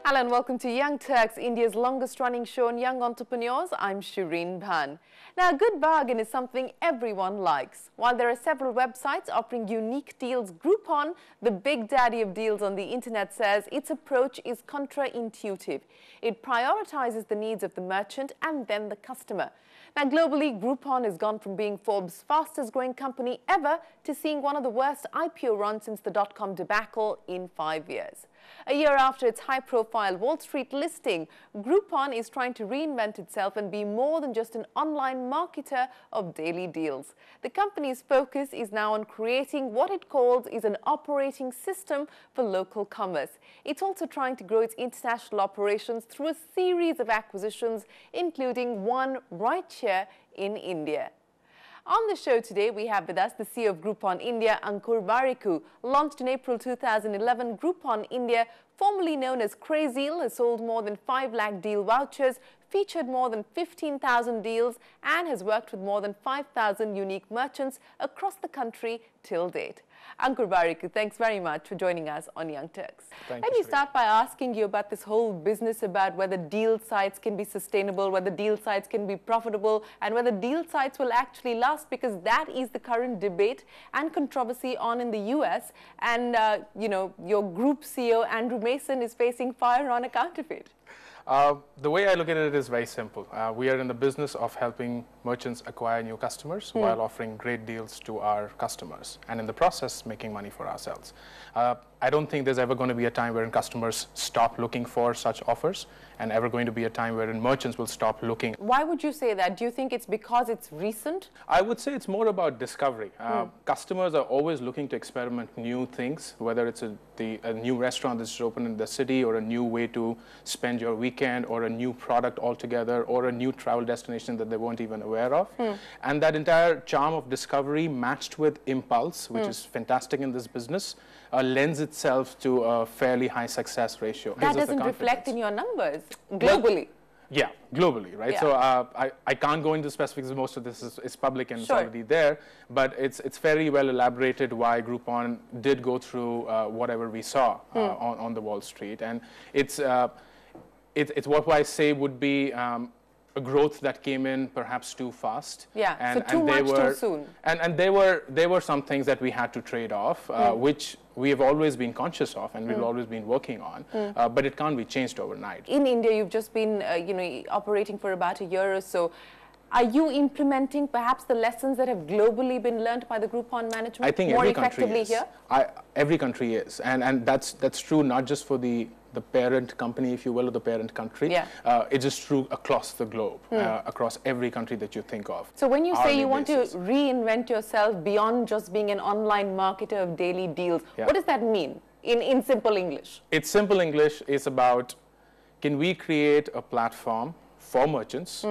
Hello and welcome to Young Turks, India's longest running show on young entrepreneurs. I'm Shireen Bhan. Now, a good bargain is something everyone likes. While there are several websites offering unique deals, Groupon, the big daddy of deals on the internet, says its approach is counterintuitive. It prioritizes the needs of the merchant and then the customer. Now, globally, Groupon has gone from being Forbes' fastest growing company ever to seeing one of the worst IPO runs since the dotcom debacle in 5 years. A year after its high-profile Wall Street listing, Groupon is trying to reinvent itself and be more than just an online marketer of daily deals. The company's focus is now on creating what it calls is an operating system for local commerce. It's also trying to grow its international operations through a series of acquisitions, including one right here in India. On the show today, we have with us the CEO of Groupon India, Ankur Warikoo. Launched in April 2011, Groupon India, formerly known as Crazeal, has sold more than 5 lakh deal vouchers, featured more than 15,000 deals, and has worked with more than 5,000 unique merchants across the country till date. Ankur Warikoo, thanks very much for joining us on Young Turks. Let me start by asking you about this whole business about whether deal sites can be sustainable, whether deal sites can be profitable, and whether deal sites will actually last, because that is the current debate and controversy on in the US. And, you know, your group CEO, Andrew Mason, is facing fire on account of it. The way I look at it is very simple. We are in the business of helping merchants acquire new customers while offering great deals to our customers, and in the process making money for ourselves. I don't think there's ever going to be a time wherein customers stop looking for such offers, and ever going to be a time wherein merchants will stop looking. Why would you say that? Do you think it's because it's recent? I would say it's more about discovery. Customers are always looking to experiment new things, whether it's a new restaurant that's opened in the city, or a new way to spend your weekend, or a new product altogether, or a new travel destination that they weren't even aware of. And that entire charm of discovery matched with impulse, which is fantastic in this business, lends itself to a fairly high success ratio. That doesn't reflect in your numbers globally. Yeah, globally, right? Yeah. So I can't go into specifics. Most of this is public and it's already there, but it's very well elaborated why Groupon did go through whatever we saw on the Wall Street, and it's what I say would be a growth that came in perhaps too fast. Yeah, so too much too soon. And there were some things that we had to trade off, which we have always been conscious of and we've always been working on, but it can't be changed overnight. In India, you've just been you know, operating for about a year or so. Are you implementing perhaps the lessons that have globally been learned by the Groupon management I think more every country effectively is. here? Every country is, and that's true not just for the parent company, if you will, or the parent country. Yeah. It is true across the globe, across every country that you think of. So when you say you want to reinvent yourself beyond just being an online marketer of daily deals, what does that mean in simple English? It's simple English. It's about, can we create a platform for merchants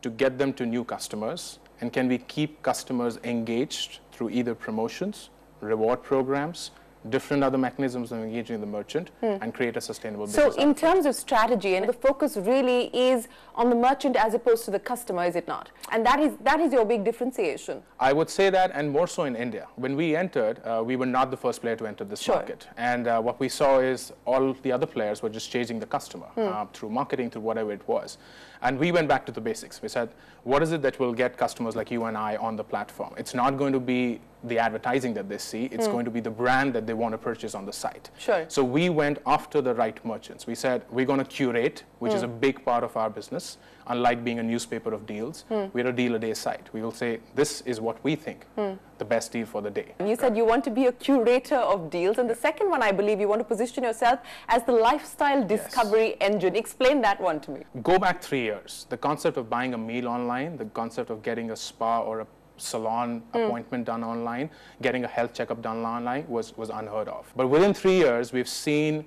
to get them to new customers, and can we keep customers engaged through either promotions, reward programs, different other mechanisms of engaging the merchant, and create a sustainable business. So in terms of strategy, and the focus really is on the merchant as opposed to the customer, is it not? And that is your big differentiation. I would say that, and more so in India. When we entered, we were not the first player to enter this market. And what we saw is all the other players were just chasing the customer through marketing, through whatever it was. And we went back to the basics. We said, what is it that will get customers like you and I on the platform? It's not going to be the advertising that they see. It's going to be the brand that they want to purchase on the site. So we went after the right merchants. We said, we're going to curate, which is a big part of our business. Unlike being a newspaper of deals, we're a deal-a-day site. We will say, this is what we think, the best deal for the day. You said you want to be a curator of deals. And the second one, I believe, you want to position yourself as the lifestyle discovery engine. Explain that one to me. Go back 3 years. The concept of buying a meal online, the concept of getting a spa or a salon appointment done online, getting a health checkup done online was unheard of. But within 3 years, we've seen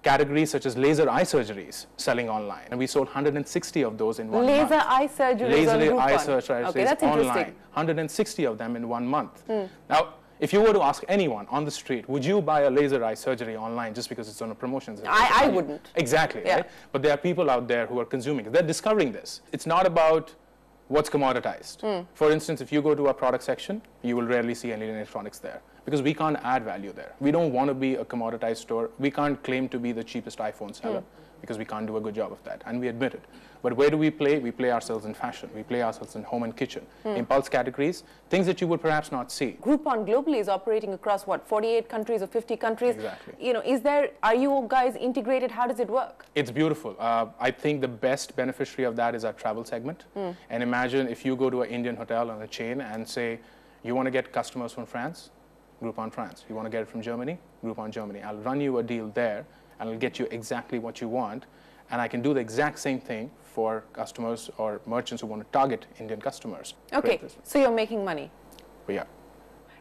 categories such as laser eye surgeries selling online. And we sold 160 of those in 1 month. Laser eye surgeries on Groupon. Laser eye surgeries okay, that's online. interesting. 160 of them in 1 month. Now, If you were to ask anyone on the street, would you buy a laser eye surgery online just because it's on a promotion? I wouldn't. Exactly, yeah. right? But there are people out there who are consuming it. They're discovering this. It's not about what's commoditized. For instance, if you go to our product section, you will rarely see any electronics there because we can't add value there. We don't want to be a commoditized store. We can't claim to be the cheapest iPhone seller because we can't do a good job of that, and we admit it. But where do we play? We play ourselves in fashion. We play ourselves in home and kitchen. Impulse categories, things that you would perhaps not see. Groupon globally is operating across, what, 48 countries or 50 countries? Exactly. You know, are you guys integrated? How does it work? It's beautiful. I think the best beneficiary of that is our travel segment. And imagine if you go to an Indian hotel on a chain and say, you want to get customers from France? Groupon France. You want to get it from Germany? Groupon Germany. I'll run you a deal there, and I'll get you exactly what you want. And I can do the exact same thing for customers or merchants who want to target Indian customers. Okay, so you're making money. But yeah.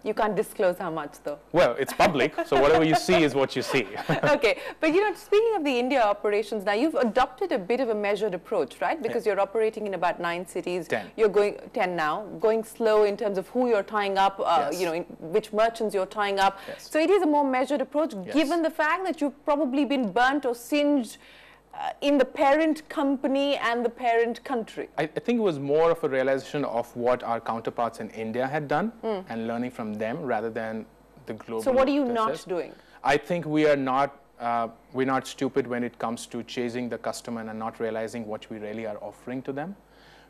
You can't disclose how much, though. Well, it's public, so whatever you see is what you see. Okay, but you know, speaking of the India operations now, you've adopted a bit of a measured approach, right? Because you're operating in about 9 cities. 10. You're going 10 now, going slow in terms of who you're tying up, Yes. you know, which merchants you're tying up. Yes. So it is a more measured approach, Yes. given the fact that you've probably been burnt or singed in the parent company and the parent country. I think it was more of a realization of what our counterparts in India had done and learning from them rather than the global. So what are you not process. doing? I think we are not, we're not stupid when it comes to chasing the customer and not realizing what we really are offering to them.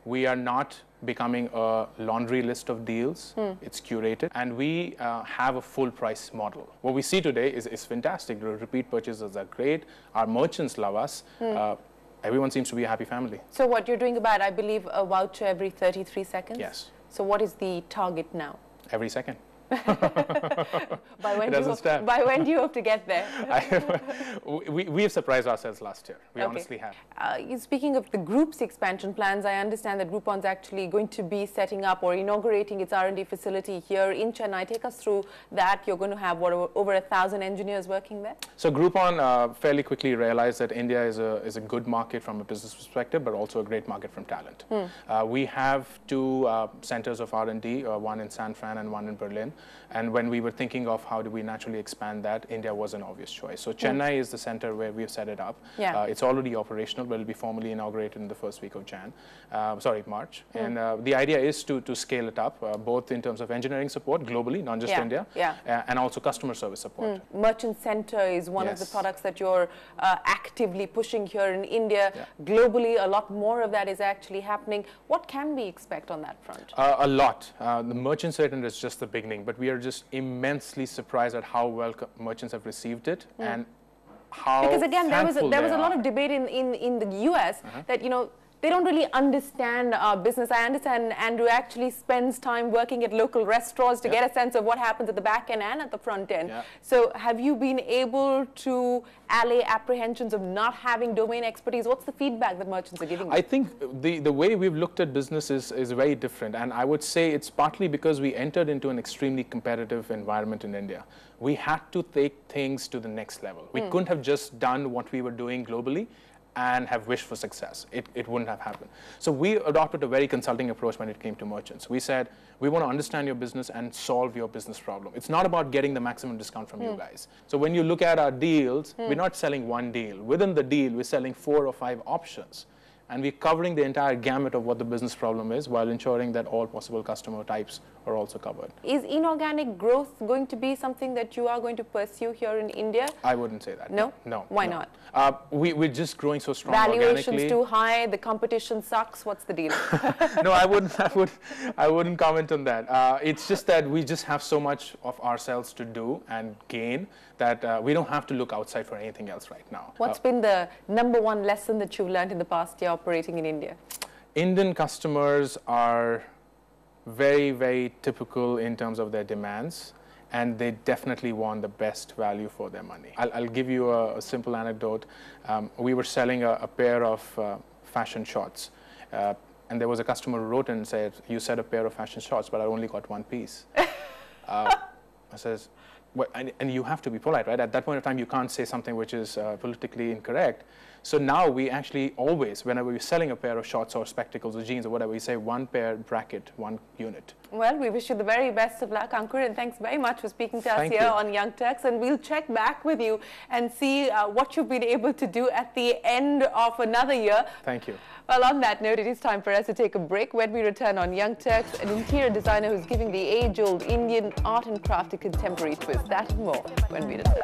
We are not becoming a laundry list of deals. It's curated. And we have a full price model. What we see today is fantastic. The repeat purchases are great. Our merchants love us. Everyone seems to be a happy family. So what you're doing about, I believe, a voucher every 33 seconds? Yes. So what is the target now? Every second. By when do you hope to get there? We have surprised ourselves last year. We honestly have. Speaking of the group's expansion plans, I understand that Groupon's actually going to be setting up or inaugurating its R&D facility here in Chennai. Take us through that. You're going to have what, over 1,000 engineers working there? So Groupon fairly quickly realized that India is a good market from a business perspective, but also a great market from talent. We have 2 centers of R&D, one in San Fran and one in Berlin. And when we were thinking of how do we naturally expand that, India was an obvious choice. So Chennai is the center where we've set it up. It's already operational, but it'll be formally inaugurated in the first week of March. And the idea is to scale it up, both in terms of engineering support globally, not just India, and also customer service support. Merchant Center is one of the products that you're actively pushing here in India. Globally, a lot more of that is actually happening. What can we expect on that front? A lot. The Merchant Center is just the beginning, but we are just immensely surprised at how well merchants have received it and how because again there was a lot of debate in the US that, you know, they don't really understand our business. I understand Andrew actually spends time working at local restaurants to get a sense of what happens at the back end and at the front end. So have you been able to allay apprehensions of not having domain expertise? What's the feedback that merchants are giving you? I think the way we've looked at business is very different. And I would say it's partly because we entered into an extremely competitive environment in India. We had to take things to the next level. We couldn't have just done what we were doing globally and have wished for success. It wouldn't have happened. So we adopted a very consulting approach when it came to merchants. We said, we want to understand your business and solve your business problem. It's not about getting the maximum discount from you guys. So when you look at our deals, we're not selling one deal. Within the deal, we're selling 4 or 5 options. And we're covering the entire gamut of what the business problem is while ensuring that all possible customer types are also covered. Is inorganic growth going to be something that you are going to pursue here in India? I wouldn't say that. No? No. Why not? We're just growing so strong Valuations organically. too high, the competition sucks. What's the deal? No, I wouldn't comment on that. It's just that we just have so much of ourselves to do and gain that we don't have to look outside for anything else right now. What's been the #1 lesson that you've learned in the past year operating in India? Indian customers are very, very typical in terms of their demands, and they definitely want the best value for their money. I'll give you a simple anecdote. We were selling a pair of fashion shorts, and there was a customer who wrote in and said, you said a pair of fashion shorts, but I only got 1 piece. I says, and you have to be polite, right? At that point of time, you can't say something which is politically incorrect. So now we actually always, whenever we're selling a pair of shorts or spectacles or jeans or whatever, we say 1 pair bracket, 1 unit. Well, we wish you the very best of luck, Ankur, and thanks very much for speaking to us here on Young Turks. And we'll check back with you and see what you've been able to do at the end of another year. Thank you. Well, on that note, it is time for us to take a break. When we return on Young Turks, an interior designer who's giving the age-old Indian art and craft a contemporary twist. That and more when we return.